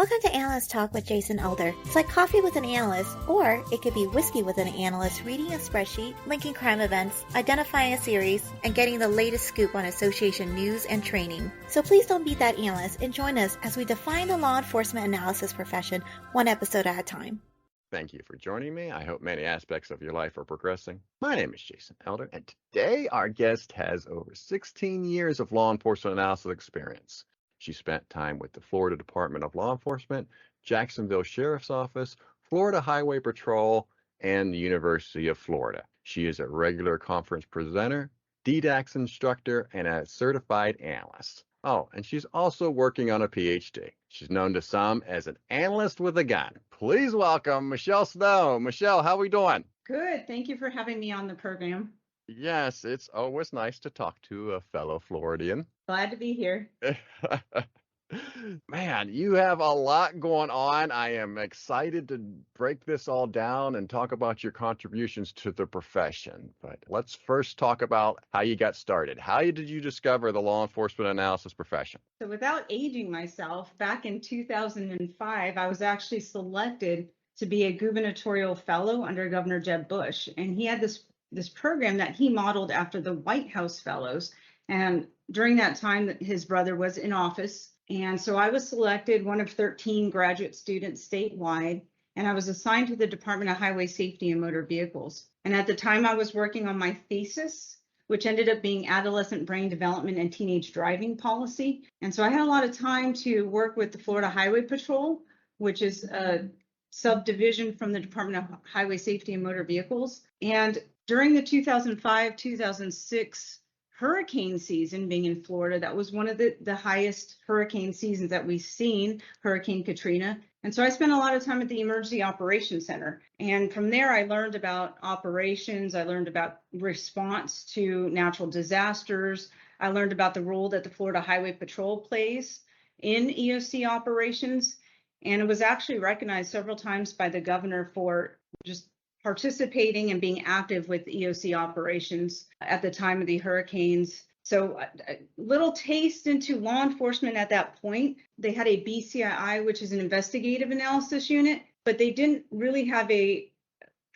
Welcome to Analyst Talk with Jason Elder. It's like coffee with an analyst, or it could be whiskey with an analyst reading a spreadsheet, linking crime events, identifying a series, and getting the latest scoop on association news and training. So please don't beat that analyst and join us as we define the law enforcement analysis profession one episode at a time. Thank you for joining me. I hope many aspects of your life are progressing. My name is Jason Elder, and today our guest has over 16 years of law enforcement analysis experience. She spent time with the Florida Department of Law Enforcement, Jacksonville Sheriff's Office, Florida Highway Patrol, and the University of Florida. She is a regular conference presenter, DDACTS instructor, and a certified analyst. Oh, and she's also working on a PhD. She's known to some as an analyst with a gun. Please welcome Michele Snow. Michele, how are we doing? Good. Thank you for having me on the program. Yes, it's always nice to talk to a fellow Floridian. Glad to be here. Man, you have a lot going on. I am excited to break this all down and talk about your contributions to the profession. But let's first talk about how you got started. How did you discover the law enforcement analysis profession? So without aging myself, back in 2005, I was actually selected to be a gubernatorial fellow under Governor Jeb Bush. And he had this program that he modeled after the White House Fellows. And during that time, his brother was in office. And so I was selected, one of 13 graduate students statewide, and I was assigned to the Department of Highway Safety and Motor Vehicles. And at the time I was working on my thesis, which ended up being adolescent brain development and teenage driving policy. And so I had a lot of time to work with the Florida Highway Patrol, which is a subdivision from the Department of Highway Safety and Motor Vehicles. And during the 2005-2006 hurricane season, being in Florida, that was one of the highest hurricane seasons that we've seen, Hurricane Katrina. And so I spent a lot of time at the Emergency Operations Center. And from there, I learned about operations. I learned about response to natural disasters. I learned about the role that the Florida Highway Patrol plays in EOC operations. And it was actually recognized several times by the governor for just participating and being active with EOC operations at the time of the hurricanes. So a little taste into law enforcement at that point. They had a BCII, which is an investigative analysis unit, but they didn't really have a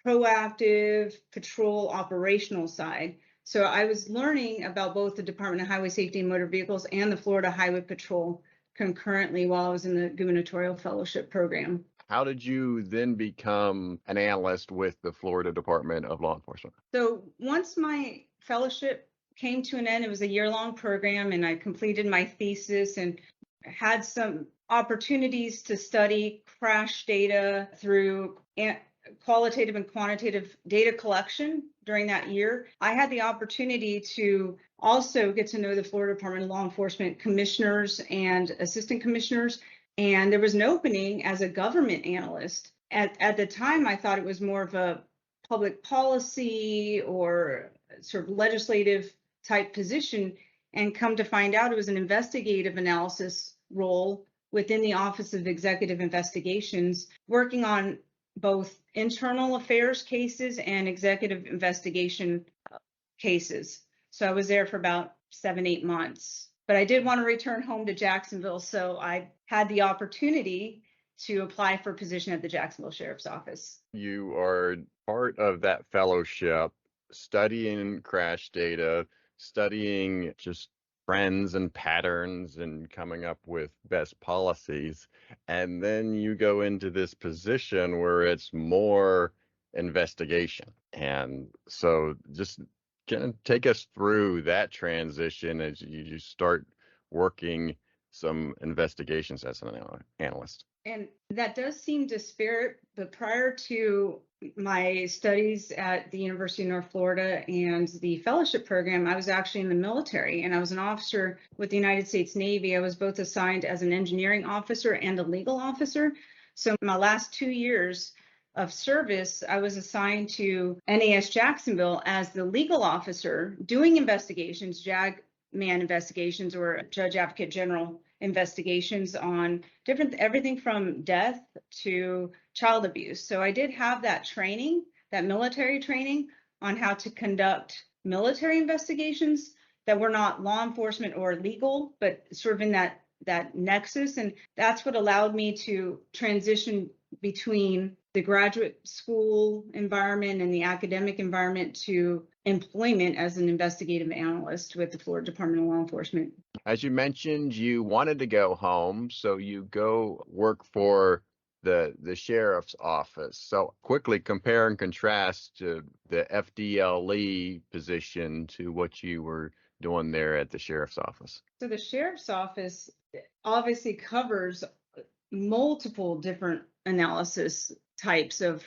proactive patrol operational side. So I was learning about both the Department of Highway Safety and Motor Vehicles and the Florida Highway Patrol concurrently while I was in the gubernatorial fellowship program. How did you then become an analyst with the Florida Department of Law Enforcement? So once my fellowship came to an end, it was a year-long program, and I completed my thesis and had some opportunities to study crash data through qualitative and quantitative data collection during that year. I had the opportunity to also get to know the Florida Department of Law Enforcement commissioners and assistant commissioners. And there was an opening as a government analyst. At the time, I thought it was more of a public policy or sort of legislative type position. And come to find out, it was an investigative analysis role within the Office of Executive Investigations, working on both internal affairs cases and executive investigation cases. So I was there for about 7-8 months. But I did want to return home to Jacksonville, so I had the opportunity to apply for a position at the Jacksonville Sheriff's Office. You are part of that fellowship, studying crash data, studying just trends and patterns and coming up with best policies. And then you go into this position where it's more investigation. And so just kind of take us through that transition as you start working some investigations as an analyst. And that does seem disparate, but prior to my studies at the University of North Florida and the fellowship program, I was actually in the military, and I was an officer with the United States Navy. I was both assigned as an engineering officer and a legal officer. So my last 2 years of service, I was assigned to NAS Jacksonville as the legal officer doing investigations, JAG-MAN investigations, or Judge Advocate General investigations on everything from death to child abuse. So I did have that training, that military training on how to conduct military investigations that were not law enforcement or legal, but sort of in that that nexus. And that's what allowed me to transition between the graduate school environment and the academic environment to employment as an investigative analyst with the Florida Department of Law Enforcement. As you mentioned, you wanted to go home, so you go work for the sheriff's office. So quickly compare and contrast to the FDLE position to what you were doing there at the sheriff's office. So the sheriff's office obviously covers multiple different analysis types of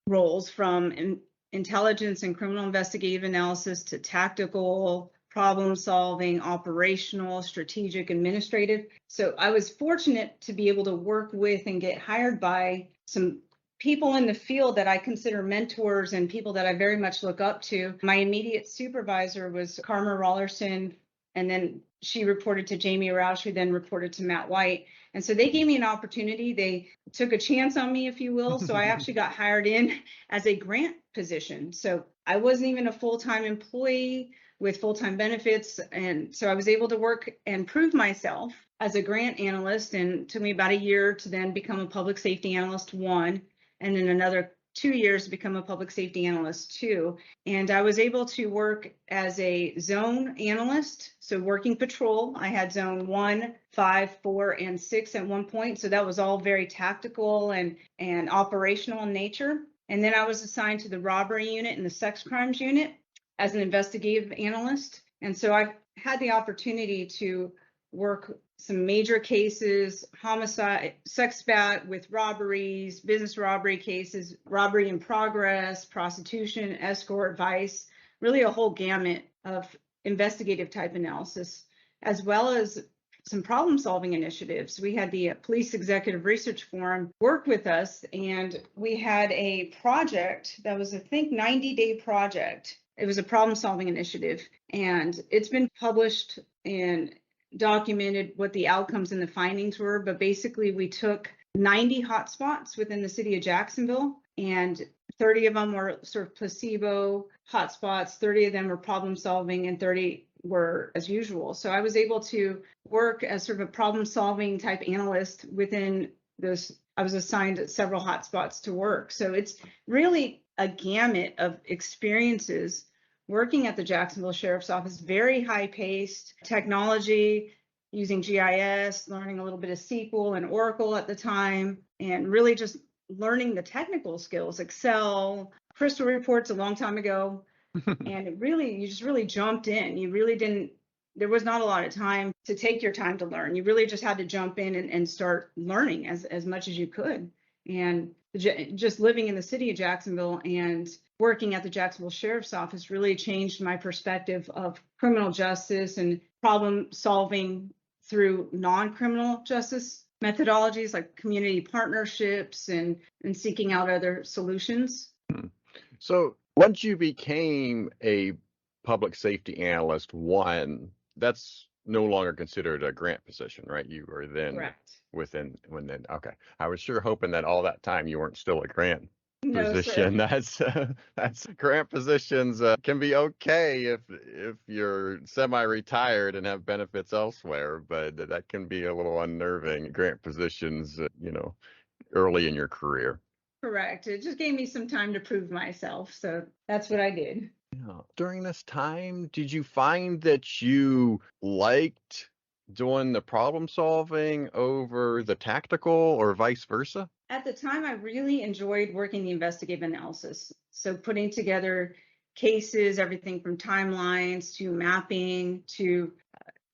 roles, from intelligence and criminal investigative analysis to tactical, problem solving, operational, strategic, administrative. So I was fortunate to be able to work with and get hired by some people in the field that I consider mentors and people that I very much look up to. My immediate supervisor was Karma Rollerson, and then she reported to Jamie Roush, who then reported to Matt White. And so they gave me an opportunity. They took a chance on me, if you will. So I actually got hired in as a grant position. So I wasn't even a full-time employee with full-time benefits. And so I was able to work and prove myself as a grant analyst, and it took me about a year to then become a public safety analyst 1, and then another 2 years to become a public safety analyst 2. And I was able to work as a zone analyst, so working patrol. I had zone 1, 5, 4, and 6 at one point. So that was all very tactical and operational in nature. And then I was assigned to the robbery unit and the sex crimes unit as an investigative analyst. And so I've had the opportunity to work some major cases, homicide, sex spat with robberies, business robbery cases, robbery in progress, prostitution, escort, vice, really a whole gamut of investigative type analysis, as well as some problem solving initiatives. We had the Police Executive Research Forum work with us, and we had a project that was, I think, 90-day project. It was a problem solving initiative, and it's been published and documented what the outcomes and the findings were. But basically, we took 90 hotspots within the city of Jacksonville, and 30 of them were sort of placebo hotspots, 30 of them were problem solving, and 30 were as usual. So I was able to work as sort of a problem solving type analyst within those. I was assigned several hotspots to work. So it's really a gamut of experiences working at the Jacksonville Sheriff's Office, very high-paced technology, using GIS, learning a little bit of SQL and Oracle at the time, and really just learning the technical skills, Excel, Crystal reports a long time ago. And you just really jumped in. You really didn't, there was not a lot of time to take your time to learn. You really just had to jump in and start learning as much as you could. And just living in the city of Jacksonville and working at the Jacksonville Sheriff's Office really changed my perspective of criminal justice and problem solving through non-criminal justice methodologies like community partnerships and seeking out other solutions. So once you became a public safety analyst 1, that's no longer considered a grant position, right? You were then Correct. Okay. I was sure hoping that all that time you weren't still a grant position. Sir. That's grant positions can be okay if you're semi-retired and have benefits elsewhere, but that can be a little unnerving. Grant positions, early in your career. Correct. It just gave me some time to prove myself. So that's what I did. Yeah. During this time, did you find that you liked doing the problem solving over the tactical or vice versa? At the time, I really enjoyed working the investigative analysis. So putting together cases, everything from timelines to mapping to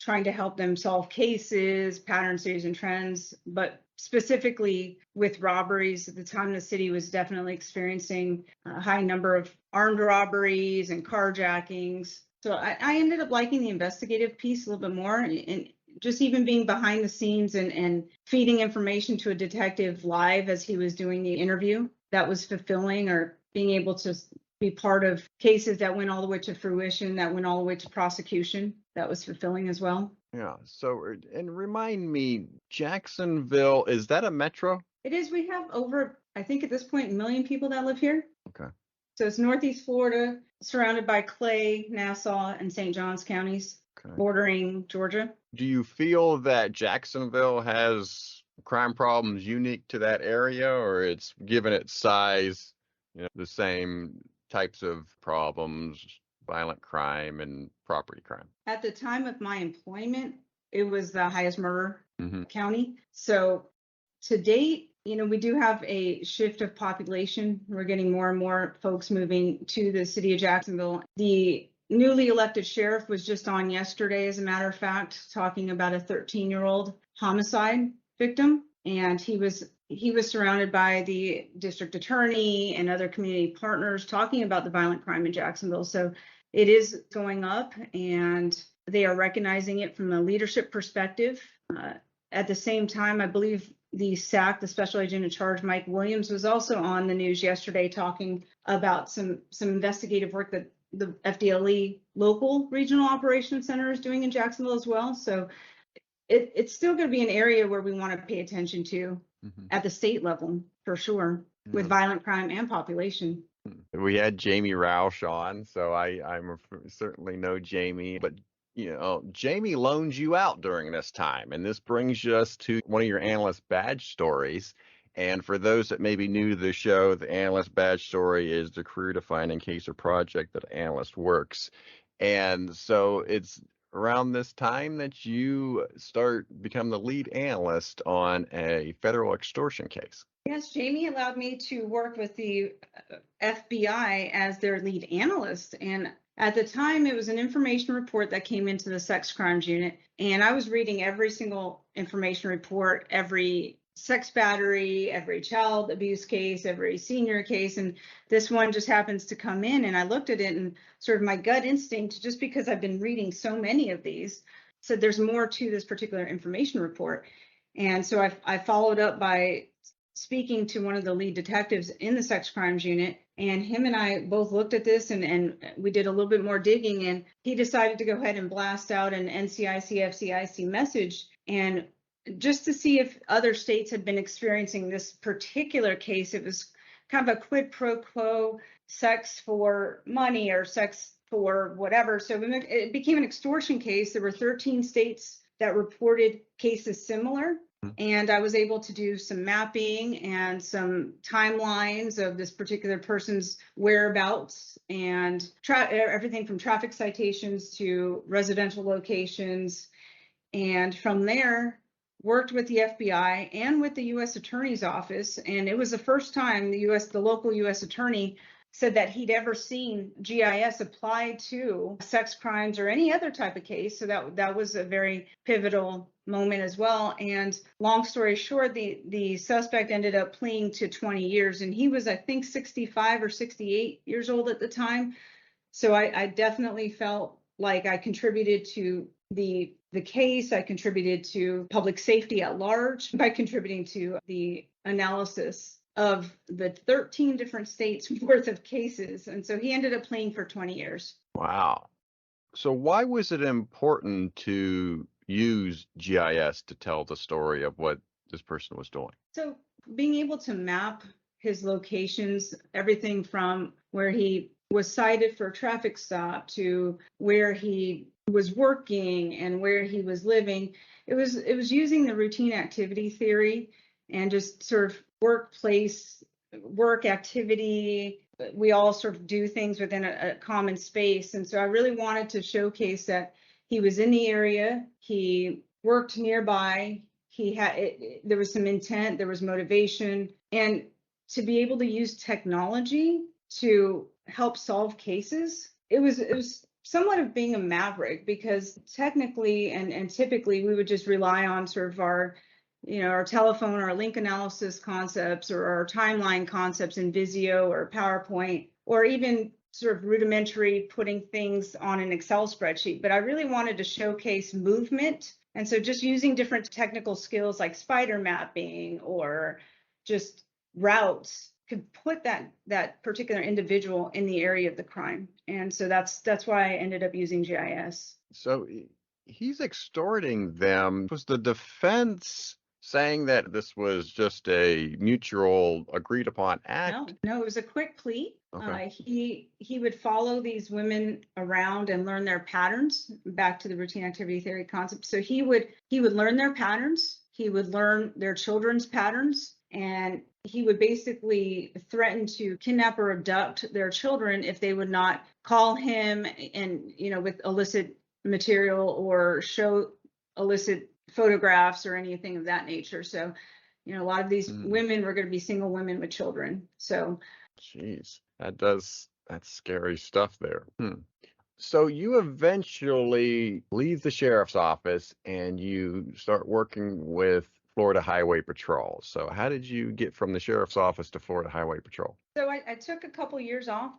trying to help them solve cases, pattern series and trends, but specifically with robberies. At the time, the city was definitely experiencing a high number of armed robberies and carjackings. So I ended up liking the investigative piece a little bit more, and just even being behind the scenes and feeding information to a detective live as he was doing the interview. That was fulfilling, or being able to be part of cases that went all the way to fruition, that went all the way to prosecution. That was fulfilling as well. Yeah. So, and remind me, Jacksonville, is that a metro? It is. We have over, I think at this point, 1 million people that live here. Okay. So it's Northeast Florida, surrounded by Clay, Nassau, and St. Johns counties. Okay. bordering Georgia. Do you feel that Jacksonville has crime problems unique to that area, or it's given its size, the same types of problems, violent crime and property crime? At the time of my employment, it was the highest murder Mm-hmm. county. So to date, we do have a shift of population. We're getting more and more folks moving to the city of Jacksonville. The newly elected sheriff was just on yesterday, as a matter of fact, talking about a 13-year-old homicide victim. And he was surrounded by the district attorney and other community partners talking about the violent crime in Jacksonville. So it is going up, and they are recognizing it from a leadership perspective. At the same time, I believe the SAC, the Special Agent in Charge, Mike Williams, was also on the news yesterday talking about some investigative work that the FDLE local regional operations center is doing in Jacksonville as well. So it's still going to be an area where we want to pay attention to at the state level, for sure, with violent crime and population. We had Jamie Roush on, so I'm certainly know Jamie, but Jamie loaned you out during this time, and this brings us to one of your analyst badge stories. And for those that may be new to the show, the analyst badge story is the career-defining case or project that an analyst works. And so it's around this time that you become the lead analyst on a federal extortion case. Yes, Jamie allowed me to work with the FBI as their lead analyst. And at the time, it was an information report that came into the sex crimes unit. And I was reading every single information report, every sex battery, every child abuse case, every senior case. And this one just happens to come in. And I looked at it, and sort of my gut instinct, just because I've been reading so many of these, said there's more to this particular information report. And so I followed up by speaking to one of the lead detectives in the sex crimes unit, and him and I both looked at this, and we did a little bit more digging, and he decided to go ahead and blast out an NCIC FCIC message, and just to see if other states had been experiencing this particular case. It was kind of a quid pro quo, sex for money or sex for whatever. So it became an extortion case. There were 13 states that reported cases similar. And I was able to do some mapping and some timelines of this particular person's whereabouts, and everything from traffic citations to residential locations. And from there, worked with the FBI and with the U.S. Attorney's Office. And it was the first time the local U.S. Attorney said that he'd ever seen GIS applied to sex crimes or any other type of case. So that was a very pivotal moment as well. And long story short, the suspect ended up pleading to 20 years, and he was, I think, 65 or 68 years old at the time. So I definitely felt like I contributed to the case. I contributed to public safety at large by contributing to the analysis of the 13 different states worth of cases. And so he ended up pleading for 20 years. Wow. So why was it important to use GIS to tell the story of what this person was doing? So being able to map his locations, everything from where he was cited for a traffic stop to where he was working and where he was living, it was using the routine activity theory and just sort of work activity. We all sort of do things within a common space. And so I really wanted to showcase that he was in the area, he worked nearby, there was some intent, there was motivation, and to be able to use technology to help solve cases. It was somewhat of being a maverick, because technically and typically we would just rely on sort of our telephone or link analysis concepts or our timeline concepts in Visio or PowerPoint, or even sort of rudimentary putting things on an Excel spreadsheet. But I really wanted to showcase movement. And so just using different technical skills like spider mapping or just routes could put that particular individual in the area of the crime. And so that's why I ended up using GIS. So he's extorting them. Was the defense saying that this was just a mutual agreed upon act? No, it was a quick plea. Okay. He would follow these women around and learn their patterns, back to the routine activity theory concept. So he would learn their patterns, he would learn their children's patterns, and he would basically threaten to kidnap or abduct their children if they would not call him and, with illicit material or show illicit photographs or anything of that nature. So, a lot of these women were going to be single women with children. So, Jeez, that's scary stuff there. So you eventually leave the sheriff's office and you start working with Florida Highway Patrol. So how did you get from the sheriff's office to Florida Highway Patrol? So I took a couple years off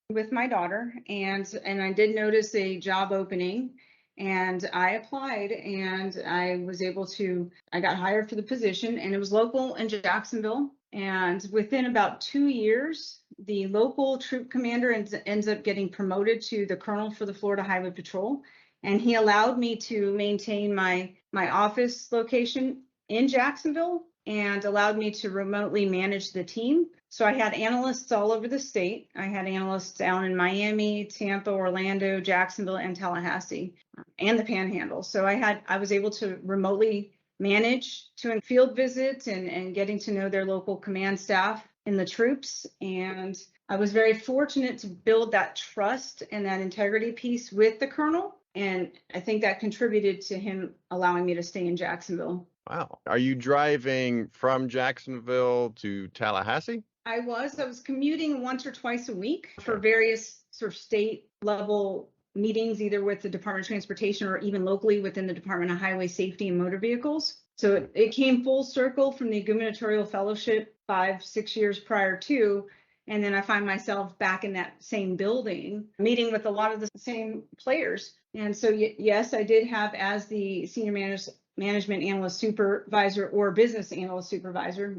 with my daughter, and I did notice a job opening, and I applied, and I got hired for the position, and it was local in Jacksonville. And within about 2 years, the local troop commander ends up getting promoted to the colonel for the Florida Highway Patrol, and he allowed me to maintain my office location in Jacksonville and allowed me to remotely manage the team. So I had analysts all over the state. I had analysts down in Miami, Tampa, Orlando, Jacksonville, and Tallahassee, and the Panhandle. So I was able to remotely manage doing field visits and getting to know their local command staff and the troops. And I was very fortunate to build that trust and that integrity piece with the colonel. And I think that contributed to him allowing me to stay in Jacksonville. Wow. Are you driving from Jacksonville to Tallahassee? I was commuting once or twice a week for various sort of state level meetings, either with the Department of Transportation or even locally within the Department of Highway Safety and Motor Vehicles. So it came full circle from the gubernatorial fellowship 5-6 years prior to, and then I find myself back in that same building, meeting with a lot of the same players. And so, yes, I did have, as the senior management analyst supervisor or business analyst supervisor,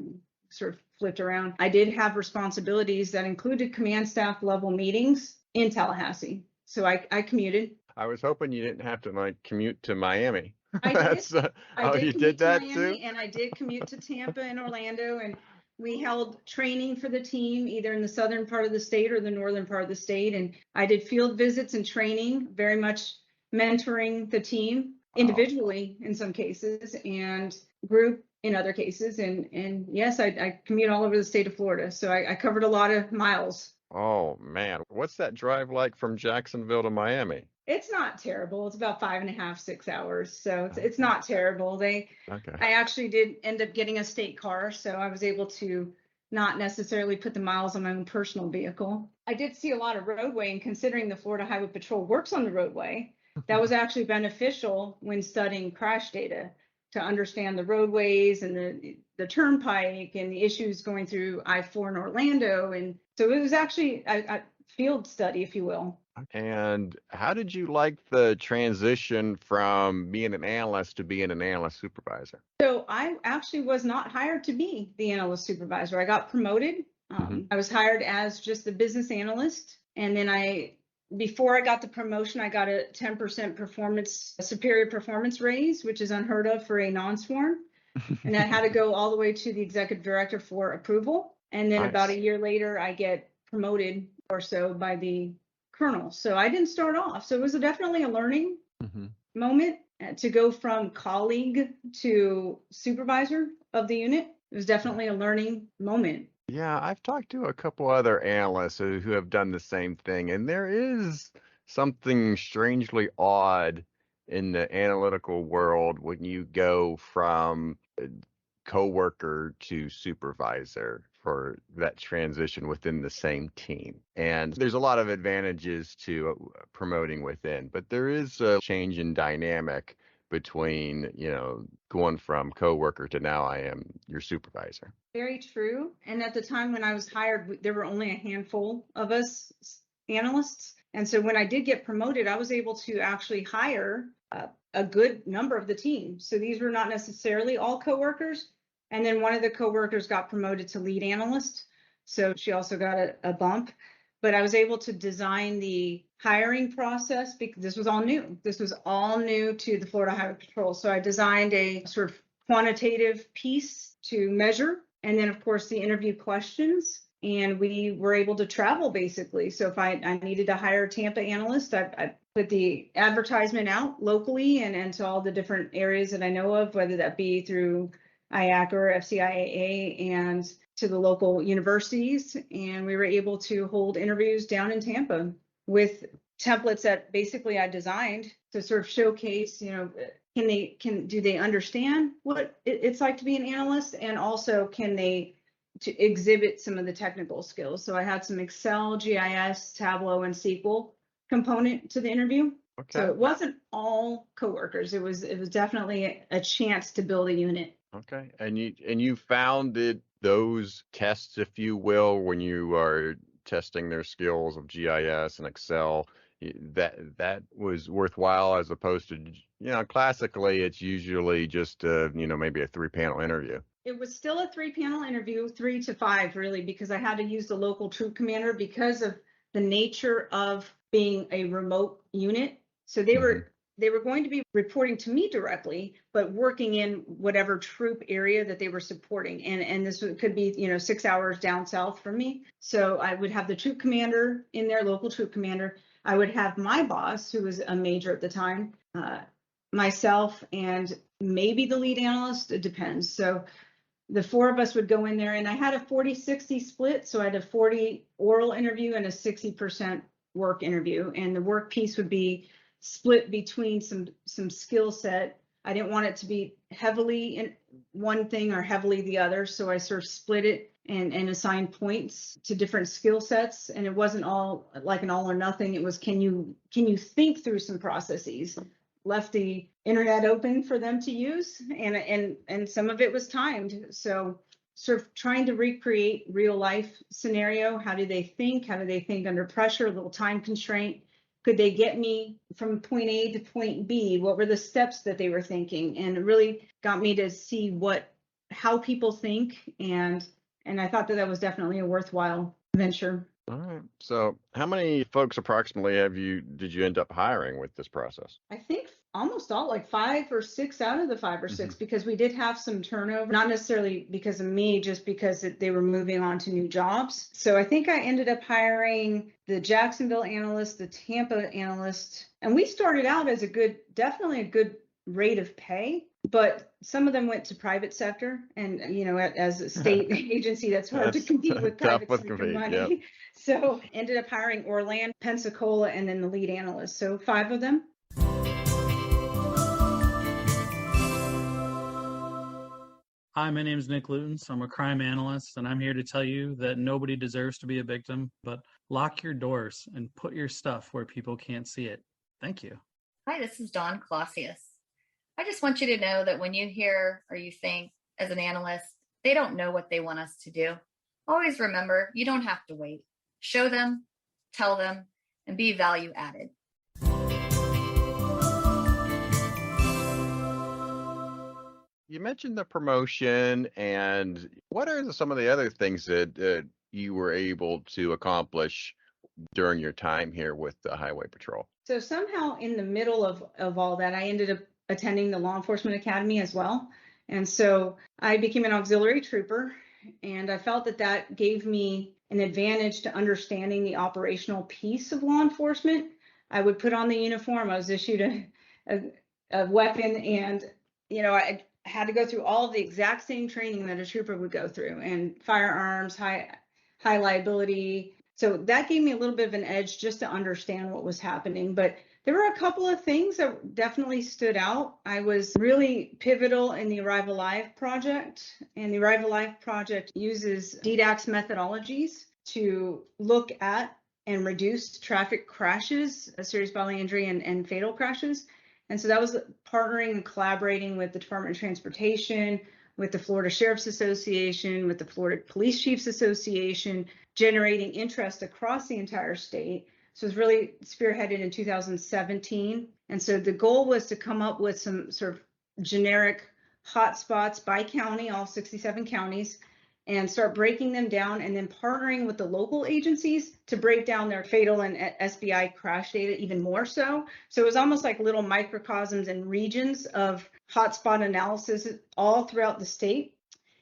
sort of flipped around, I did have responsibilities that included command staff level meetings in Tallahassee. So I commuted. I was hoping you didn't have to commute to Miami. I did. You did that Miami, too? and I did commute to Tampa and Orlando, and we held training for the team either in the southern part of the state or the northern part of the state. And I did field visits and training, very much mentoring the team individually in some cases and group in other cases. And yes, I commute all over the state of Florida. So I covered a lot of miles. Oh man, what's that drive like from Jacksonville to Miami? It's not terrible. It's about 5.5, 6 hours. So it's not terrible. I actually did end up getting a state car, so I was able to not necessarily put the miles on my own personal vehicle. I did see a lot of roadway, and considering the Florida Highway Patrol works on the roadway, that was actually beneficial when studying crash data, to understand the roadways and the turnpike and the issues going through I-4 in Orlando. And so it was actually a field study, if you will. And how did you like the transition from being an analyst to being an analyst supervisor? So I actually was not hired to be the analyst supervisor. I got promoted. I was hired as just the business analyst. And then before I got the promotion, I got a 10% superior performance raise, which is unheard of for a non-sworn. And that had to go all the way to the executive director for approval. And then about a year later, I get promoted or so by the colonel. So I didn't start off. So it was definitely a learning moment to go from colleague to supervisor of the unit. It was definitely a learning moment. Yeah, I've talked to a couple other analysts who have done the same thing, and there is something strangely odd in the analytical world when you go from coworker to supervisor for that transition within the same team. And there's a lot of advantages to promoting within, but there is a change in dynamic between, going from coworker to now I am your supervisor. Very true. And at the time when I was hired, there were only a handful of us analysts. And so when I did get promoted, I was able to actually hire a good number of the team. So these were not necessarily all coworkers. And then one of the coworkers got promoted to lead analyst. So she also got a bump. But I was able to design the hiring process because this was all new. This was all new to the Florida Highway Patrol. So I designed a sort of quantitative piece to measure. And then, of course, the interview questions. And we were able to travel basically. So if I needed to hire a Tampa analyst, I put the advertisement out locally and to all the different areas that I know of, whether that be through IAC or FCIAA and to the local universities. And we were able to hold interviews down in Tampa with templates that basically I designed to sort of showcase, do they understand what it's like to be an analyst, and also can they to exhibit some of the technical skills. So I had some Excel, GIS, Tableau, and SQL component to the interview. Okay. So it wasn't all coworkers. It was definitely a chance to build a unit. Okay. And you founded those tests, if you will, when you are testing their skills of GIS and Excel, that was worthwhile, as opposed to, classically it's usually just maybe a 3-panel interview. It was still a 3-panel interview, 3 to 5 really, because I had to use the local troop commander because of the nature of being a remote unit. So they were going to be reporting to me directly, but working in whatever troop area that they were supporting. And this could be, 6 hours down south from me. So I would have the troop commander in there, local troop commander. I would have my boss, who was a major at the time, myself, and maybe the lead analyst. It depends. So the 4 of us would go in there, and I had a 40-60 split. So I had a 40 oral interview and a 60% work interview. And the work piece would be split between some skill set. I didn't want it to be heavily in one thing or heavily the other. So I sort of split it and assigned points to different skill sets. And it wasn't all like an all or nothing. It was, can you think through some processes? Left the internet open for them to use, and some of it was timed. So sort of trying to recreate real life scenario. How do they think? How do they think under pressure? A little time constraint. Could they get me from point A to point B? What were the steps that they were thinking? And it really got me to see how people think, and I thought that was definitely a worthwhile venture. All right. So how many folks approximately did you end up hiring with this process? I think almost all, like 5 or 6 out of the 5 or 6, because we did have some turnover, not necessarily because of me, just because they were moving on to new jobs. So I think I ended up hiring the Jacksonville analyst, the Tampa analyst, and we started out as definitely a good rate of pay, but some of them went to private sector, and as a state agency, that's hard to compete with private sector money. Yep. So ended up hiring Orlando, Pensacola, and then the lead analyst. So 5 of them. Hi, my name is Nick Lootens. I'm a crime analyst, and I'm here to tell you that nobody deserves to be a victim, but lock your doors and put your stuff where people can't see it. Thank you. Hi, this is Dawn Clausius. I just want you to know that when you hear or you think as an analyst, they don't know what they want us to do. Always remember, you don't have to wait. Show them, tell them, and be value added. You mentioned the promotion, and what are some of the other things that you were able to accomplish during your time here with the Highway Patrol? So somehow in the middle of all that, I ended up attending the Law Enforcement Academy as well. And so I became an auxiliary trooper, and I felt that gave me an advantage to understanding the operational piece of law enforcement. I would put on the uniform. I was issued a weapon, and I had to go through all of the exact same training that a trooper would go through, and firearms, high liability. So that gave me a little bit of an edge just to understand what was happening. But there were a couple of things that definitely stood out. I was really pivotal in the Arrive Alive project, and the Arrive Alive project uses DDACTS methodologies to look at and reduce traffic crashes, serious bodily injury, and fatal crashes. And so that was partnering and collaborating with the Department of Transportation, with the Florida Sheriff's Association, with the Florida Police Chiefs Association, generating interest across the entire state. So it was really spearheaded in 2017. And so the goal was to come up with some sort of generic hotspots by county, all 67 counties, and start breaking them down, and then partnering with the local agencies to break down their fatal and SBI crash data even more so. So it was almost like little microcosms and regions of hotspot analysis all throughout the state.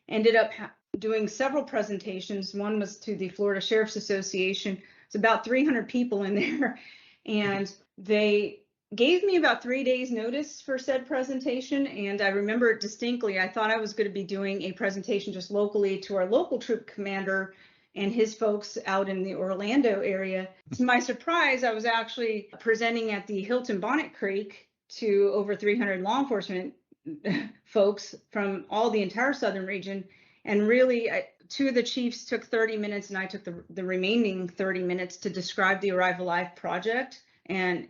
Ended up doing several presentations. One was to the Florida Sheriff's Association. It's about 300 people in there, and they gave me about 3 days notice for said presentation. And I remember it distinctly. I thought I was going to be doing a presentation just locally to our local troop commander and his folks out in the Orlando area. To my surprise, I was actually presenting at the Hilton Bonnet Creek to over 300 law enforcement folks from all the entire southern region. And really, two of the chiefs took 30 minutes and I took the remaining 30 minutes to describe the Arrive Alive project and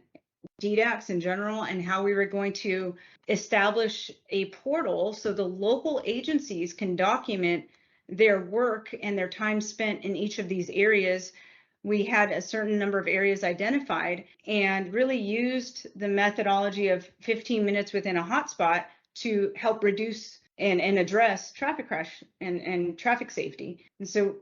DDACTS in general, and how we were going to establish a portal so the local agencies can document their work and their time spent in each of these areas. We had a certain number of areas identified and really used the methodology of 15 minutes within a hotspot to help reduce and address traffic crash and traffic safety. And so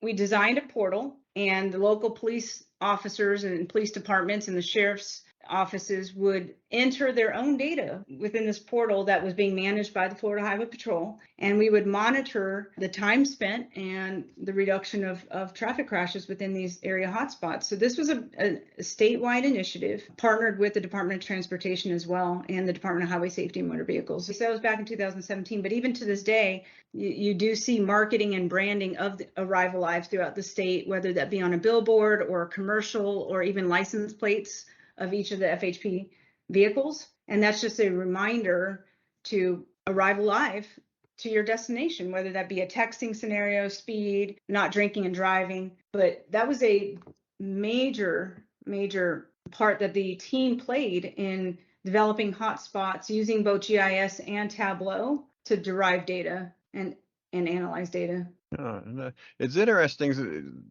we designed a portal, and the local police officers and police departments and the sheriff's offices would enter their own data within this portal that was being managed by the Florida Highway Patrol, and we would monitor the time spent and the reduction of traffic crashes within these area hotspots. So this was a statewide initiative, partnered with the Department of Transportation as well, and the Department of Highway Safety and Motor Vehicles. So that was back in 2017, but even to this day, you do see marketing and branding of the Arrive Alive throughout the state, whether that be on a billboard or a commercial or even license plates of each of the FHP vehicles. And that's just a reminder to arrive alive to your destination, whether that be a texting scenario, speed, not drinking and driving. But that was a major part that the team played in developing hotspots using both GIS and Tableau to derive data and analyze data. It's interesting.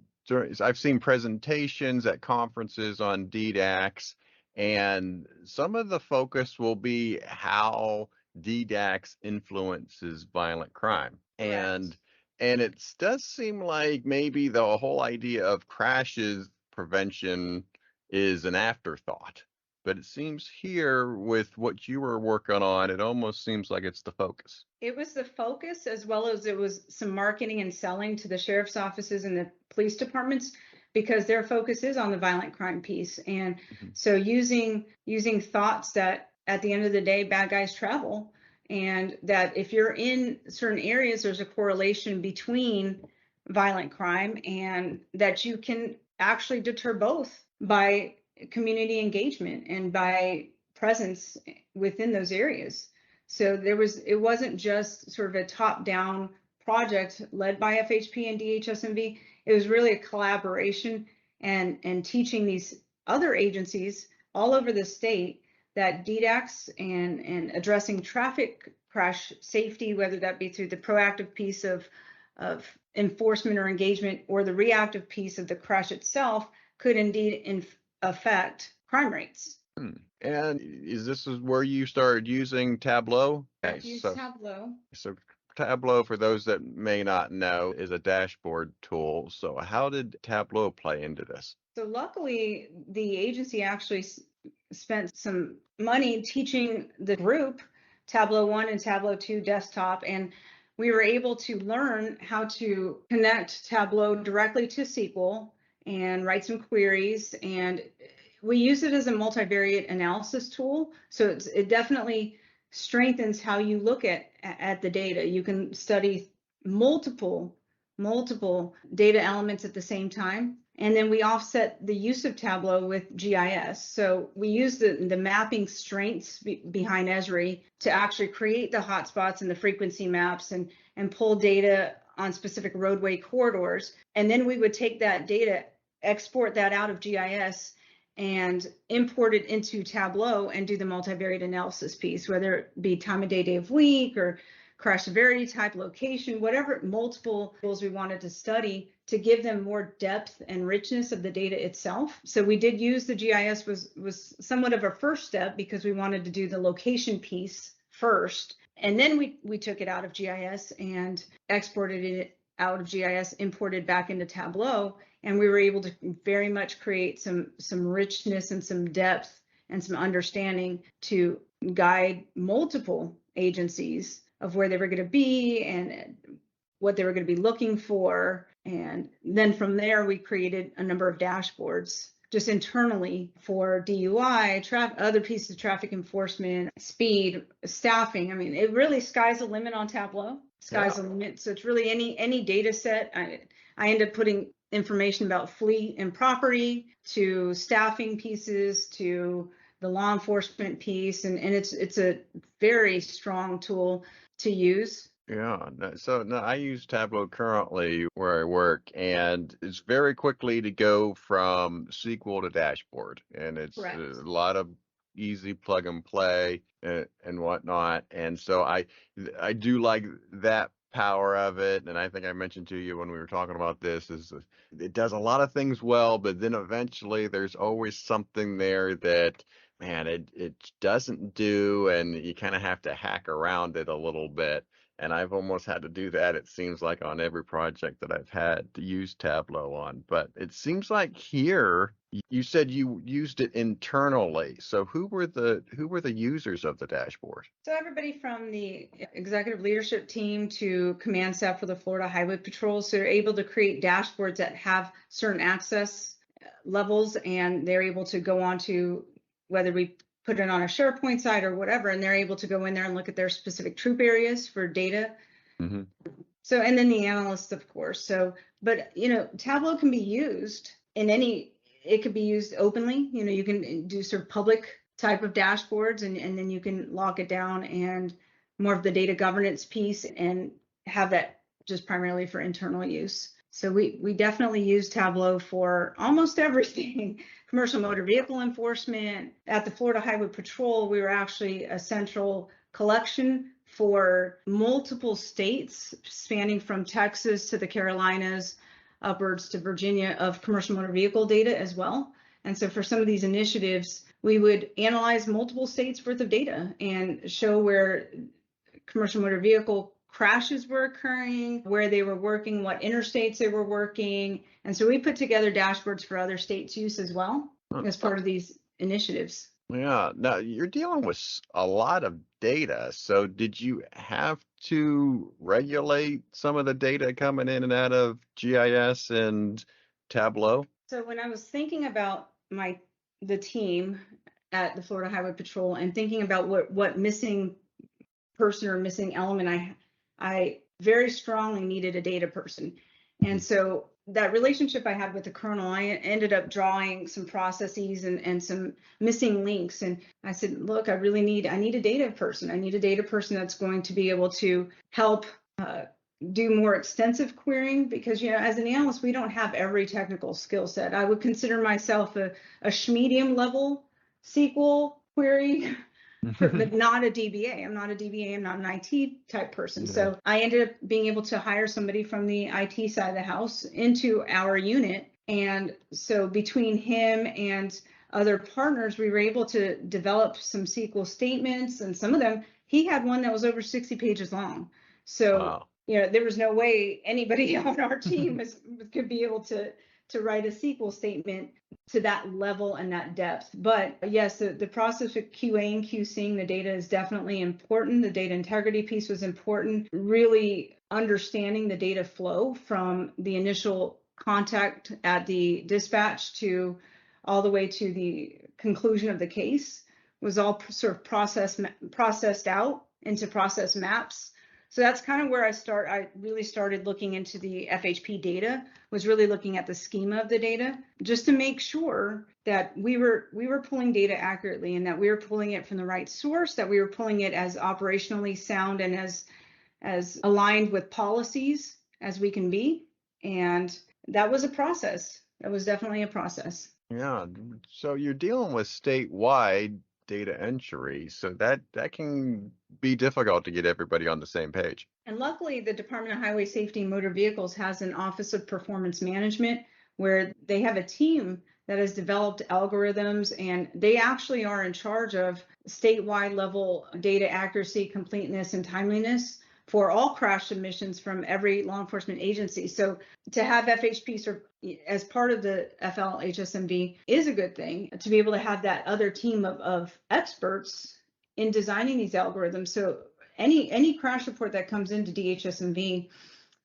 I've seen presentations at conferences on DDACTS, and some of the focus will be how DDACTS influences violent crime. And it does seem like maybe the whole idea of crashes prevention is an afterthought. But it seems here with what you were working on, it almost seems like it's the focus. It was the focus, as well as it was some marketing and selling to the sheriff's offices and the police departments, because their focus is on the violent crime piece. And so using thoughts that at the end of the day, bad guys travel, and that if you're in certain areas, there's a correlation between violent crime, and that you can actually deter both by community engagement and by presence within those areas. So it wasn't just sort of a top-down project led by FHP and DHSMV. It was really a collaboration and teaching these other agencies all over the state that DDACTS and addressing traffic crash safety, whether that be through the proactive piece of enforcement or engagement, or the reactive piece of the crash itself, could indeed affect crime rates. And is this where you started using Tableau? Tableau. So Tableau, for those that may not know, is a dashboard tool. So how did Tableau play into this? So luckily, the agency actually spent some money teaching the group Tableau 1 and Tableau 2 desktop, and we were able to learn how to connect Tableau directly to SQL and write some queries. And we use it as a multivariate analysis tool. So it definitely strengthens how you look at the data. You can study multiple data elements at the same time. And then we offset the use of Tableau with GIS. So we use the mapping strengths behind Esri to actually create the hotspots and the frequency maps and pull data on specific roadway corridors. And then we would take that data, export that out of GIS, and import it into Tableau and do the multivariate analysis piece, whether it be time of day, day of week, or crash severity, type, location, whatever multiple tools we wanted to study to give them more depth and richness of the data itself. So we did use the GIS was somewhat of a first step, because we wanted to do the location piece first. And then we took it out of GIS and exported it out of GIS imported back into Tableau, and we were able to very much create some richness and some depth and some understanding to guide multiple agencies of where they were going to be and what they were going to be looking for. And then from there, we created a number of dashboards just internally for DUI, other pieces of traffic enforcement, speed, staffing. I mean, it really sky's the limit on Tableau. Sky's the limit. So it's really any data set. I end up putting information about fleet and property to staffing pieces to the law enforcement piece. And it's a very strong tool to use. Yeah, so I use Tableau currently where I work, and it's very quickly to go from SQL to dashboard, and it's Correct. a lot of easy plug and play and whatnot. And so I do like that power of it. And I think I mentioned to you when we were talking about this is it does a lot of things well, but then eventually there's always something there that, man, it doesn't do, and you kind of have to hack around it a little bit. And I've almost had to do that, it seems like, on every project that I've had to use Tableau on. But it seems like here, you said you used it internally. So who were the users of the dashboard? So everybody from the executive leadership team to command staff for the Florida Highway Patrol. So they're able to create dashboards that have certain access levels, and they're able to go on to, whether we put it on a SharePoint site or whatever, and they're able to go in there and look at their specific troop areas for data. Mm-hmm. So, and then the analyst, of course. So, but, Tableau can be used it could be used openly. You can do sort of public type of dashboards, and then you can lock it down and more of the data governance piece and have that just primarily for internal use. So we definitely use Tableau for almost everything. Commercial motor vehicle enforcement. At the Florida Highway Patrol, we were actually a central collection for multiple states spanning from Texas to the Carolinas, upwards to Virginia, of commercial motor vehicle data as well. And so for some of these initiatives, we would analyze multiple states worth of data and show where commercial motor vehicle crashes were occurring, where they were working, what interstates they were working. And so we put together dashboards for other states' use as well as part of these initiatives. Yeah. Now you're dealing with a lot of data. So did you have to regulate some of the data coming in and out of GIS and Tableau? So when I was thinking about the team at the Florida Highway Patrol and thinking about what missing person or missing element, I very strongly needed a data person. And so that relationship I had with the colonel, I ended up drawing some processes and some missing links. And I said, look, I need a data person. I need a data person that's going to be able to help do more extensive querying, because, as an analyst, we don't have every technical skill set. I would consider myself a medium level SQL query, but not a DBA. I'm not a DBA. I'm not an IT type person. Yeah. So I ended up being able to hire somebody from the IT side of the house into our unit. And so between him and other partners, we were able to develop some SQL statements, and some of them, he had one that was over 60 pages long. So, wow. There was no way anybody on our team could be able to write a SQL statement to that level and that depth. But yes, the process of QA and QCing the data is definitely important. The data integrity piece was important. Really understanding the data flow from the initial contact at the dispatch to all the way to the conclusion of the case was all sort of processed out into process maps. So that's kind of where I really started looking into the FHP data, was really looking at the schema of the data, just to make sure that we were pulling data accurately, and that we were pulling it from the right source, that we were pulling it as operationally sound and as aligned with policies as we can be. And that was a process. That was definitely a process. Yeah. So you're dealing with statewide data entry, so that can be difficult to get everybody on the same page. And luckily, the Department of Highway Safety and Motor Vehicles has an Office of Performance Management, where they have a team that has developed algorithms, and they actually are in charge of statewide level data accuracy, completeness, and timeliness for all crash submissions from every law enforcement agency. So to have FHP serve as part of the FLHSMD is a good thing, to be able to have that other team of experts in designing these algorithms. So any crash report that comes into DHSMD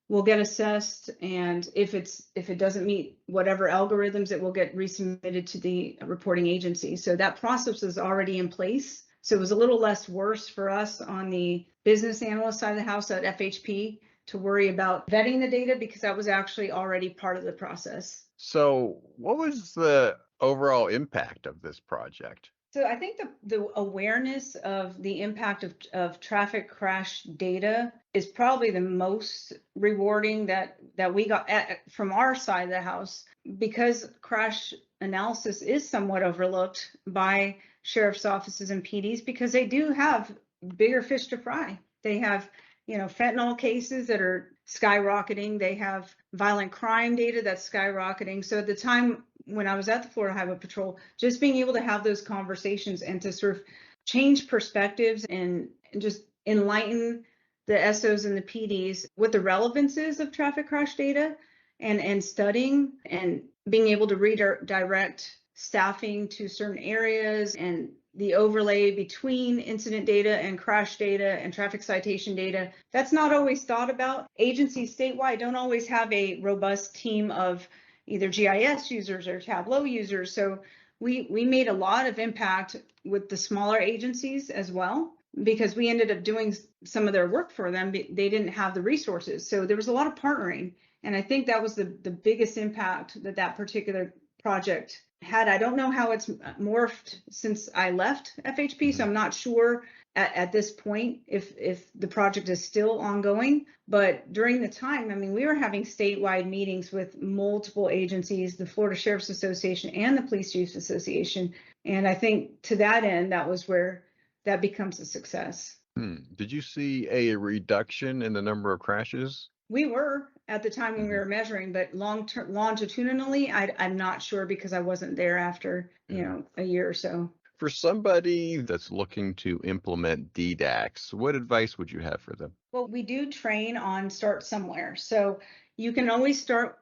will get assessed, and if it doesn't meet whatever algorithms, it will get resubmitted to the reporting agency. So that process is already in place. So it was a little less worse for us on the business analyst side of the house at FHP to worry about vetting the data, because that was actually already part of the process. So what was the overall impact of this project? So I think the awareness of the impact of traffic crash data is probably the most rewarding that we got from our side of the house, because crash analysis is somewhat overlooked by sheriff's offices and PDs, because they do have bigger fish to fry. They have, fentanyl cases that are skyrocketing. They have violent crime data that's skyrocketing. So at the time when I was at the Florida Highway Patrol, just being able to have those conversations and to sort of change perspectives and just enlighten the SOs and the PDs what the relevance is of traffic crash data, and studying and being able to redirect staffing to certain areas, and the overlay between incident data and crash data and traffic citation data. That's not always thought about. Agencies statewide don't always have a robust team of either GIS users or Tableau users. So we made a lot of impact with the smaller agencies as well, because we ended up doing some of their work for them. They didn't have the resources. So there was a lot of partnering. And I think that was the biggest impact that particular project had. I don't know how it's morphed since I left FHP, so I'm not sure at this point if the project is still ongoing. But during the time, we were having statewide meetings with multiple agencies, the Florida Sheriff's Association and the Police Chiefs Association. And I think to that end, that was where that becomes a success. Did you see a reduction in the number of crashes? We were at the time when we were measuring, but longitudinally, I'm not sure, because I wasn't there after, a year or so. For somebody that's looking to implement DDACTS, what advice would you have for them? Well, we do train on start somewhere. So you can always start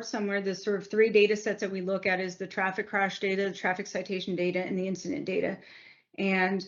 somewhere. The sort of three data sets that we look at is the traffic crash data, the traffic citation data, and the incident data. And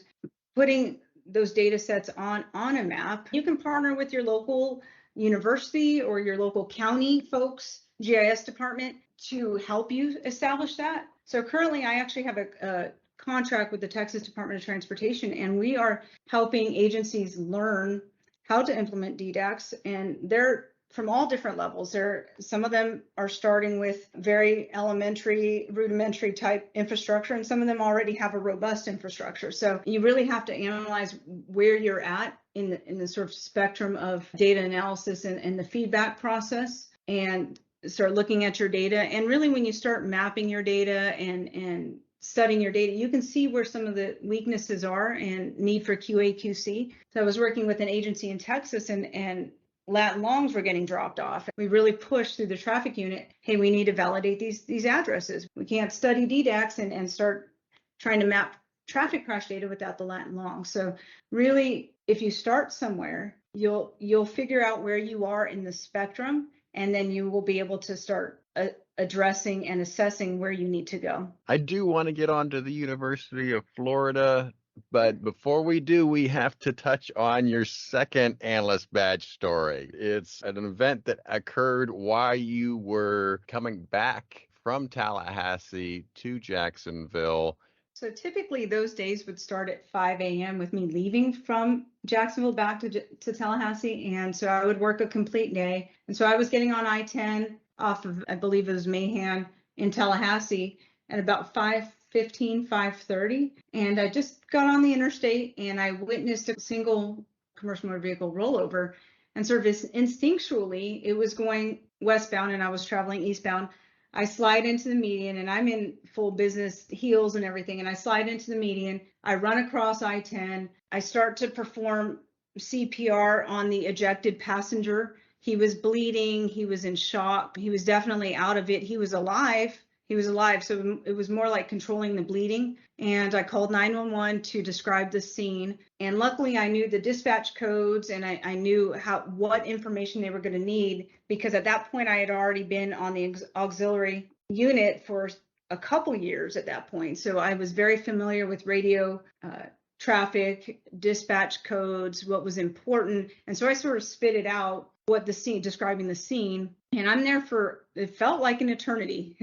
putting those data sets on a map, you can partner with your local university or your local county folks, GIS department, to help you establish that. So currently I actually have a contract with the Texas Department of Transportation, and we are helping agencies learn how to implement DDACTS, and they're from all different levels. Some of them are starting with very elementary, rudimentary type infrastructure, and some of them already have a robust infrastructure. So you really have to analyze where you're at in the sort of spectrum of data analysis and the feedback process, and start looking at your data. And really, when you start mapping your data and studying your data, you can see where some of the weaknesses are and need for QA/QC. So I was working with an agency in Texas, and lat longs were getting dropped off. We really pushed through the traffic unit. Hey, we need to validate these addresses. We can't study DDACTS and start trying to map traffic crash data without the lat long. So really, if you start somewhere, you'll figure out where you are in the spectrum, and then you will be able to start addressing and assessing where you need to go. I do want to get on to the University of Florida, but before we do, we have to touch on your second analyst badge story. It's an event that occurred while you were coming back from Tallahassee to Jacksonville. So typically those days would start at 5 a.m. with me leaving from Jacksonville back to Tallahassee. And so I would work a complete day. And so I was getting on I-10 off of, I believe it was Mahan in Tallahassee at about 5:15, 5:30. And I just got on the interstate and I witnessed a single commercial motor vehicle rollover. And sort of instinctually, it was going westbound and I was traveling eastbound. I slide into the median, and I'm in full business heels and everything. And I slide into the median. I run across I-10. I start to perform CPR on the ejected passenger. He was bleeding. He was in shock. He was definitely out of it. He was alive. He was alive. So it was more like controlling the bleeding. And I called 911 to describe the scene. And luckily I knew the dispatch codes, and I knew what information they were going to need, because at that point I had already been on the auxiliary unit for a couple years at that point. So I was very familiar with radio traffic, dispatch codes, what was important. And so I sort of spit it out, describing the scene. And I'm there for, it felt like an eternity,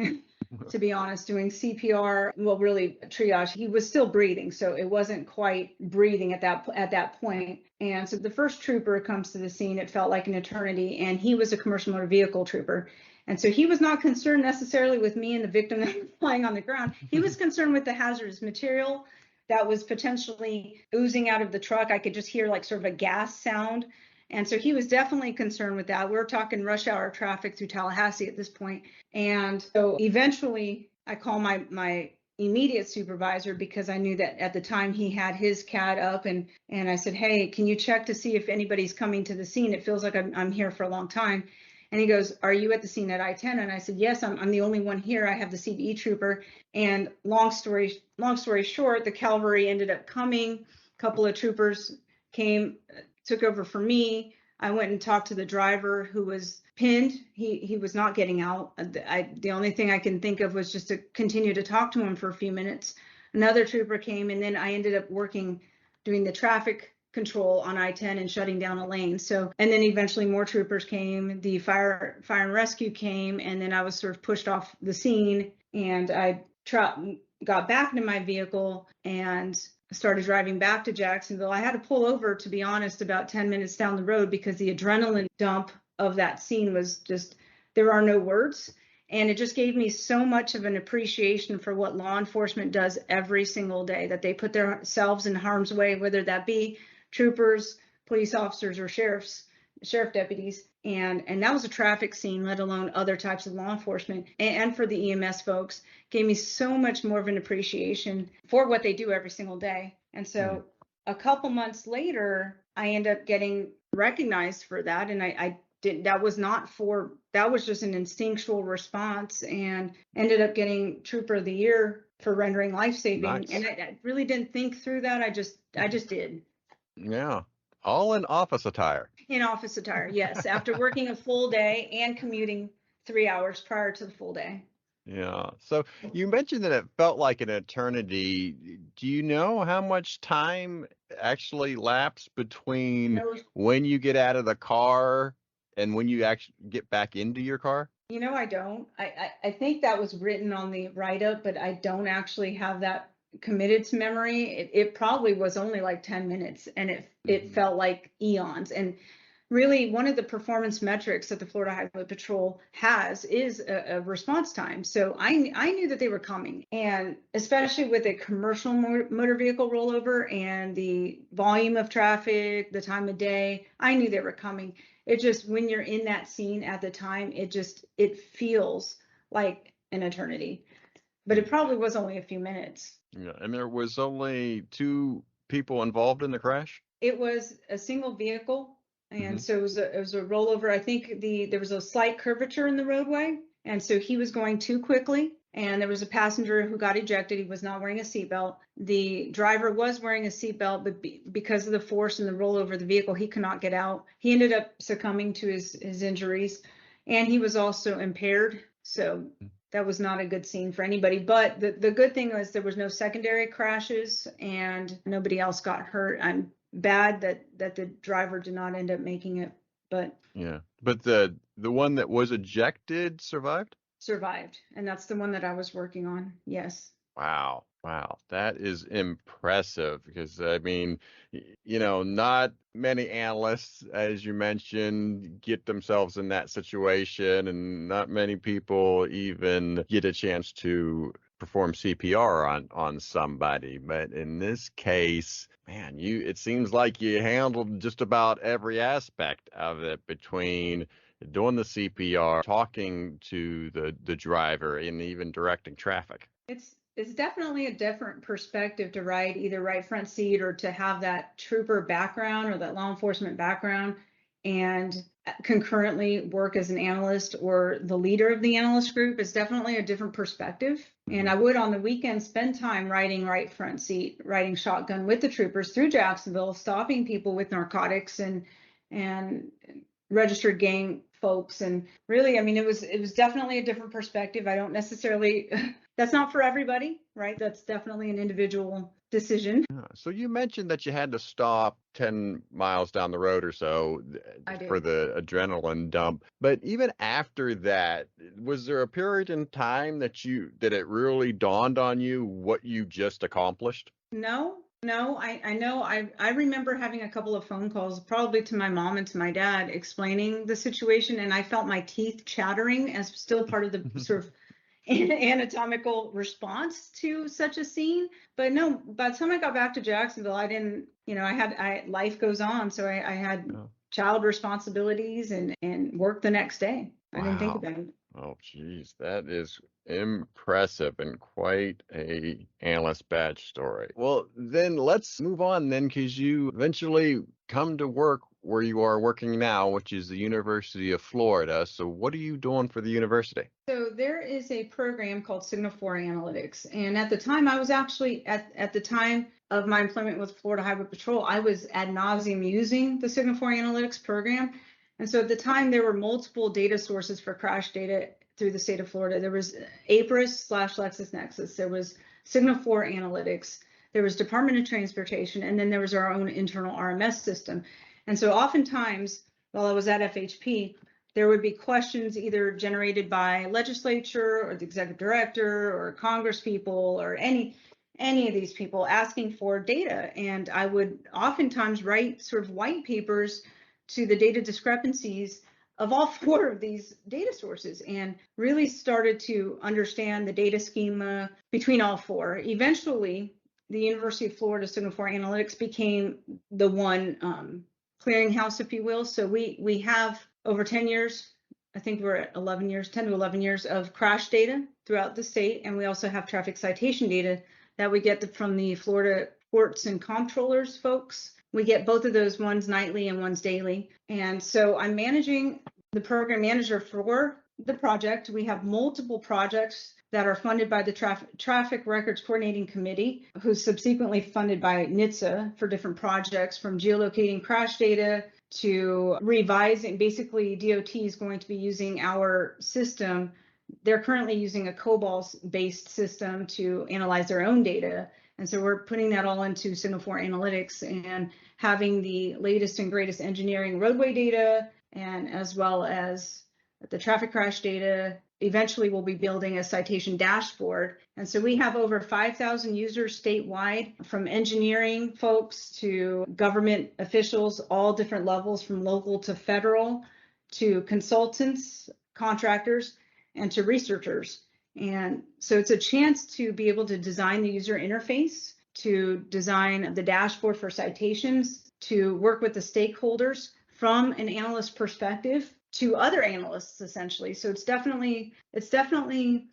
to be honest, doing CPR. Well, really triage. He was still breathing, so it wasn't quite breathing at that point. And so the first trooper comes to the scene. It felt like an eternity, and he was a commercial motor vehicle trooper. And so he was not concerned necessarily with me and the victim that was lying on the ground. He was concerned with the hazardous material that was potentially oozing out of the truck. I could just hear like sort of a gas sound. And so he was definitely concerned with that. We were talking rush hour traffic through Tallahassee at this point. And so eventually I call my immediate supervisor, because I knew that at the time he had his CAD up, and I said, hey, can you check to see if anybody's coming to the scene? It feels like I'm here for a long time. And he goes, are you at the scene at I-10? And I said, yes, I'm the only one here. I have the CVE trooper. And long story short, the cavalry ended up coming. A couple of troopers came, took over for me. I went and talked to the driver, who was pinned. He was not getting out. The only thing I can think of was just to continue to talk to him for a few minutes. Another trooper came, and then I ended up doing the traffic control on I-10 and shutting down a lane. So, and then eventually more troopers came, the fire and rescue came, and then I was sort of pushed off the scene, and I got back into my vehicle and started driving back to Jacksonville. I had to pull over, to be honest, about 10 minutes down the road, because the adrenaline dump of that scene was just, there are no words. And it just gave me so much of an appreciation for what law enforcement does every single day, that they put themselves in harm's way, whether that be troopers, police officers, or sheriff deputies. And that was a traffic scene, let alone other types of law enforcement. And for the EMS folks, gave me so much more of an appreciation for what they do every single day. And so a couple months later, I end up getting recognized for that. And that was just an instinctual response, and ended up getting Trooper of the Year for rendering life-saving. Nice. And I really didn't think through that. I just did. Yeah. All in office attire. In office attire, yes. After working a full day and commuting 3 hours prior to the full day. Yeah. So you mentioned that it felt like an eternity. Do you know how much time actually lapsed between when you get out of the car and when you actually get back into your car? You know, I don't. I think that was written on the write-up, but I don't actually have that committed to memory. It probably was only like 10 minutes, and it felt like eons. And really, one of the performance metrics that the Florida Highway Patrol has is a response time. So I knew that they were coming, and especially with a commercial motor vehicle rollover and the volume of traffic, the time of day, I knew they were coming. It just, when you're in that scene at the time, it feels like an eternity, but it probably was only a few minutes. Yeah, and there was only 2 people involved in the crash? It was a single vehicle, and so it was a rollover. I think there was a slight curvature in the roadway, and so he was going too quickly, and there was a passenger who got ejected. He was not wearing a seatbelt. The driver was wearing a seatbelt, but because of the force and the rollover of the vehicle, he could not get out. He ended up succumbing to his injuries, and he was also impaired. So that was not a good scene for anybody. But the good thing was there was no secondary crashes, and nobody else got hurt. I'm bad that the driver did not end up making it, but yeah. But the one that was ejected survived? Survived, and that's the one that I was working on. Yes. Wow. That is impressive, because I mean, not many analysts, as you mentioned, get themselves in that situation, and not many people even get a chance to perform CPR on somebody. But in this case, man, it seems like you handled just about every aspect of it, between doing the CPR, talking to the driver, and even directing traffic. It's definitely a different perspective to ride either right front seat or to have that trooper background or that law enforcement background and concurrently work as an analyst or the leader of the analyst group is definitely a different perspective. And I would on the weekend spend time riding right front seat, riding shotgun with the troopers through Jacksonville, stopping people with narcotics and registered gang folks. And really, I mean, it was definitely a different perspective. I don't necessarily, that's not for everybody, right? That's definitely an individual decision. So you mentioned that you had to stop 10 miles down the road or so for the adrenaline dump. But even after that, was there a period in time that it really dawned on you what you just accomplished? No, I know. I remember having a couple of phone calls, probably to my mom and to my dad, explaining the situation, and I felt my teeth chattering as still part of the sort of anatomical response to such a scene. But no, by the time I got back to Jacksonville, I didn't, life goes on. So I had child responsibilities and work the next day. I didn't think about it. Oh, geez, that is impressive and quite a analyst badge story. Well, then let's move on then, because you eventually come to work where you are working now, which is the University of Florida. So what are you doing for the university? So there is a program called Signal 4 Analytics. And at the time, I was actually, at the time of my employment with Florida Highway Patrol, I was ad nauseum using the Signal 4 Analytics program. And so at the time, there were multiple data sources for crash data through the state of Florida. There was APRIS/LexisNexis. There was Signal 4 Analytics. There was Department of Transportation. And then there was our own internal RMS system. And so oftentimes, while I was at FHP, there would be questions either generated by legislature or the executive director or Congress people or any of these people asking for data. And I would oftentimes write sort of white papers to the data discrepancies of all four of these data sources and really started to understand the data schema between all four. Eventually, the University of Florida Signal 4 Analytics became the one clearinghouse, if you will. So we have over 10 years, I think we're at 10 to 11 years of crash data throughout the state. And we also have traffic citation data that we get from the Florida Courts and Comptrollers folks. We get both of those, one's nightly and one's daily. And so I'm managing the program manager for the project. We have multiple projects that are funded by the Traffic Records Coordinating Committee, who's subsequently funded by NHTSA for different projects, from geolocating crash data to revising. Basically, DOT is going to be using our system. They're currently using a COBOL-based system to analyze their own data. And so we're putting that all into Signal 4 Analytics and having the latest and greatest engineering roadway data, and as well as the traffic crash data. Eventually, we'll be building a citation dashboard. And so we have over 5,000 users statewide, from engineering folks to government officials, all different levels, from local to federal, to consultants, contractors, and to researchers. And so it's a chance to be able to design the user interface, to design the dashboard for citations, to work with the stakeholders from an analyst perspective to other analysts, essentially. So it's definitely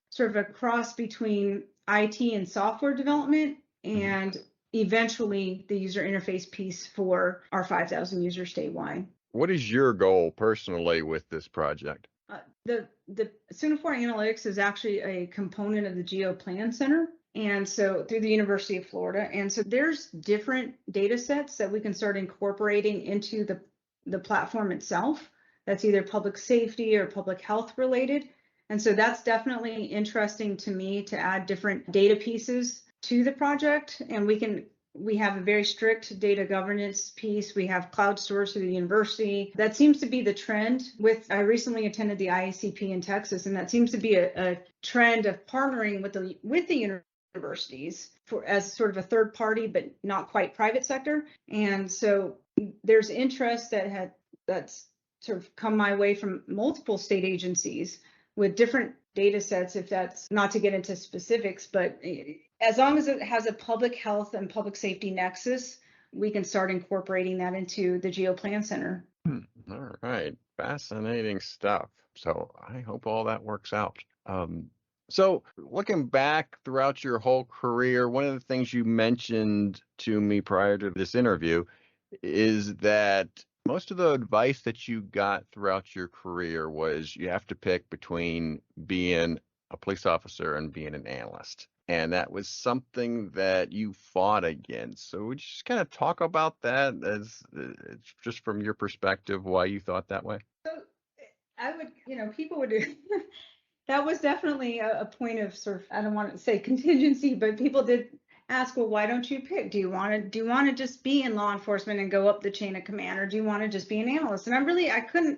sort of a cross between IT and software development, and eventually the user interface piece for our 5,000 users statewide. What is your goal personally with this project? The Signal 4 Analytics is actually a component of the GeoPlan Center, and so through the University of Florida. And so there's different data sets that we can start incorporating into the platform itself. That's either public safety or public health related. And so that's definitely interesting to me to add different data pieces to the project. And we have a very strict data governance piece. We have cloud storage through the university. That seems to be the trend. I recently attended the IACP in Texas, and that seems to be a trend of partnering with the universities as sort of a third party, but not quite private sector. And so there's interest that's sort of come my way from multiple state agencies with different data sets, if that's not to get into specifics, but as long as it has a public health and public safety nexus, we can start incorporating that into the GeoPlan Center. All right, fascinating stuff. So I hope all that works out. So looking back throughout your whole career, one of the things you mentioned to me prior to this interview is that Most of the advice that you got throughout your career was you have to pick between being a police officer and being an analyst. And that was something that you fought against. So would you just kind of talk about that as just from your perspective, why you thought that way? So I would, people would that was definitely a point of sort of, I don't want to say contingency, but people did ask, well, why don't you pick? Do you want to just be in law enforcement and go up the chain of command, or do you want to just be an analyst? And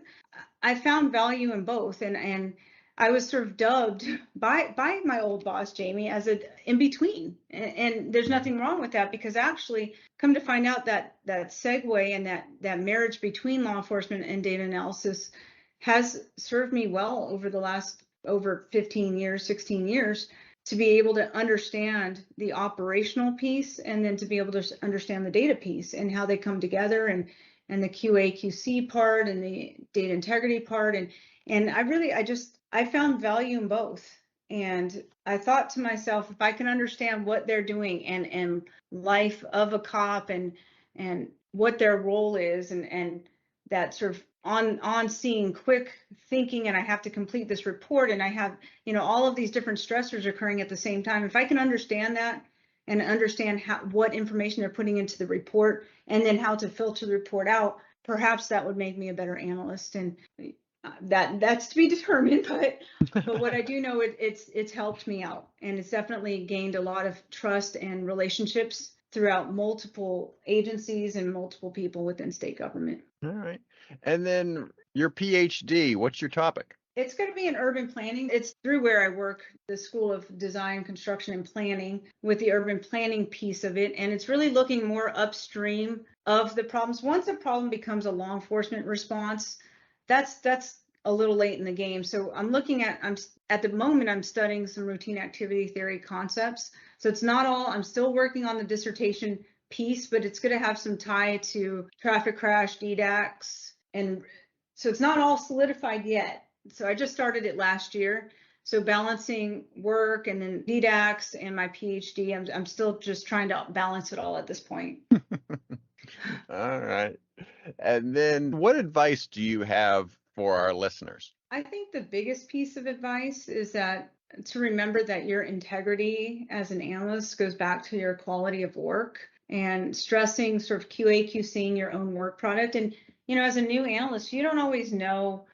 I found value in both. And I was sort of dubbed by my old boss, Jamie, as a in between. And there's nothing wrong with that, because actually come to find out that segue and that marriage between law enforcement and data analysis has served me well over the last over 15 years, 16 years, to be able to understand the operational piece, and then to be able to understand the data piece and how they come together, and the QA QC part and the data integrity part. And I found value in both. And I thought to myself, if I can understand what they're doing and life of a cop and what their role is, and that sort of on seeing quick thinking, and I have to complete this report, and I have, all of these different stressors occurring at the same time. If I can understand that and understand what information they're putting into the report, and then how to filter the report out, perhaps that would make me a better analyst. And that's to be determined, but what I do know, it's helped me out, and it's definitely gained a lot of trust and relationships throughout multiple agencies and multiple people within state government. All right. And then your PhD, what's your topic? It's going to be in urban planning. It's through where I work, the School of Design, Construction, and Planning, with the urban planning piece of it. And it's really looking more upstream of the problems. Once a problem becomes a law enforcement response, that's a little late in the game. So at the moment, I'm studying some routine activity theory concepts. So it's not all, I'm still working on the dissertation piece, but it's going to have some tie to traffic crash, DDACTS. And so it's not all solidified yet. So I just started it last year. So balancing work and then DDACTS and my PhD, I'm still just trying to balance it all at this point. All right. And then what advice do you have for our listeners? I think the biggest piece of advice is that to remember that your integrity as an analyst goes back to your quality of work, and stressing sort of QA QCing your own work product. And, as a new analyst, you don't always know,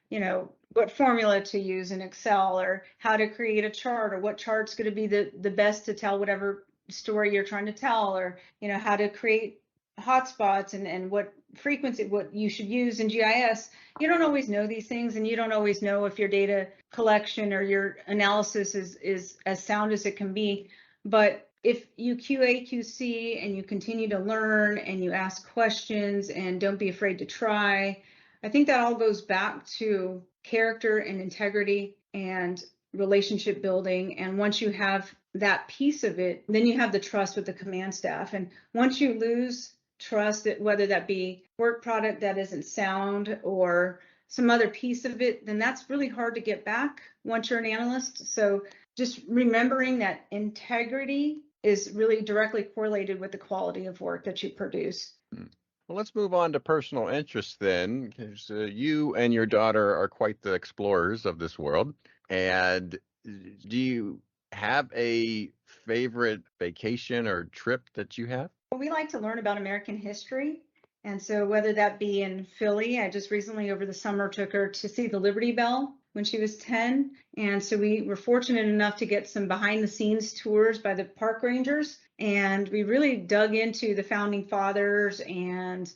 what formula to use in Excel, or how to create a chart, or what chart's going to be the best to tell whatever story you're trying to tell, or, how to create hotspots and what frequency, what you should use in GIS. You don't always know these things, and you don't always know if your data collection or your analysis is as sound as it can be. But if you QA QC and you continue to learn and you ask questions and don't be afraid to try, I think that all goes back to character and integrity and relationship building. And once you have that piece of it, then you have the trust with the command staff. And once you lose trust, whether that be work product that isn't sound or some other piece of it, then that's really hard to get back once you're an analyst. So just remembering that integrity is really directly correlated with the quality of work that you produce. Well, let's move on to personal interests then, because you and your daughter are quite the explorers of this world. And do you have a favorite vacation or trip that you have? Well, we like to learn about American history. And so whether that be in Philly, I just recently over the summer took her to see the Liberty Bell when she was 10. And so we were fortunate enough to get some behind the scenes tours by the park rangers. And we really dug into the founding fathers and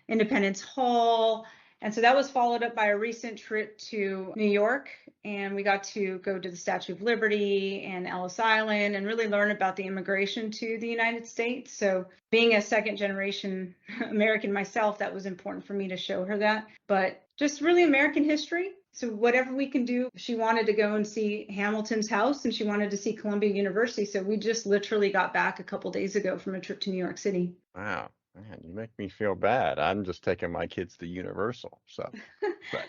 Independence Hall. And so that was followed up by a recent trip to New York. And we got to go to the Statue of Liberty and Ellis Island and really learn about the immigration to the United States. So being a second generation American myself, that was important for me to show her that. But just really American history. So whatever we can do, she wanted to go and see Hamilton's house, and she wanted to see Columbia University. So we just literally got back a couple days ago from a trip to New York City. Wow. Man, you make me feel bad. I'm just taking my kids to Universal. So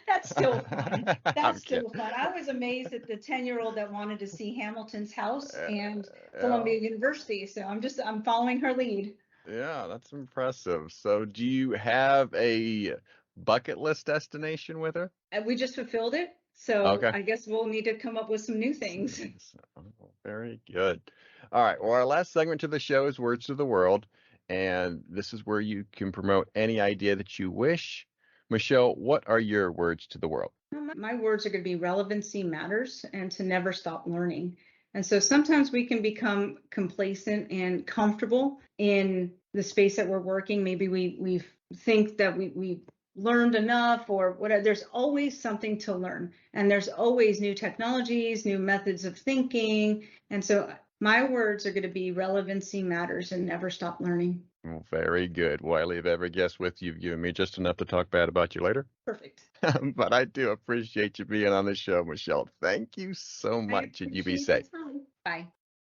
That's still fun. That's still fun. I was amazed at the 10-year-old that wanted to see Hamilton's house and Columbia University. So I'm following her lead. Yeah, that's impressive. So do you have a bucket list destination with her? And we just fulfilled it. So Okay. I guess we'll need to come up with some new things. Oh, very good. All right. Well, our last segment to the show is Words to the World. And this is where you can promote any idea that you wish. Michele, what are your words to the world? My words are going to be relevancy matters and to never stop learning. And so sometimes we can become complacent and comfortable in the space that we're working. Maybe we think that we learned enough or whatever. There's always something to learn, and there's always new technologies, new methods of thinking. And so my words are going to be relevancy matters and never stop learning. Well, very good. Will I leave every guest with you? You've given me just enough to talk bad about you later. Perfect. But I do appreciate you being on the show, Michele. Thank you so much, and you be safe. Bye.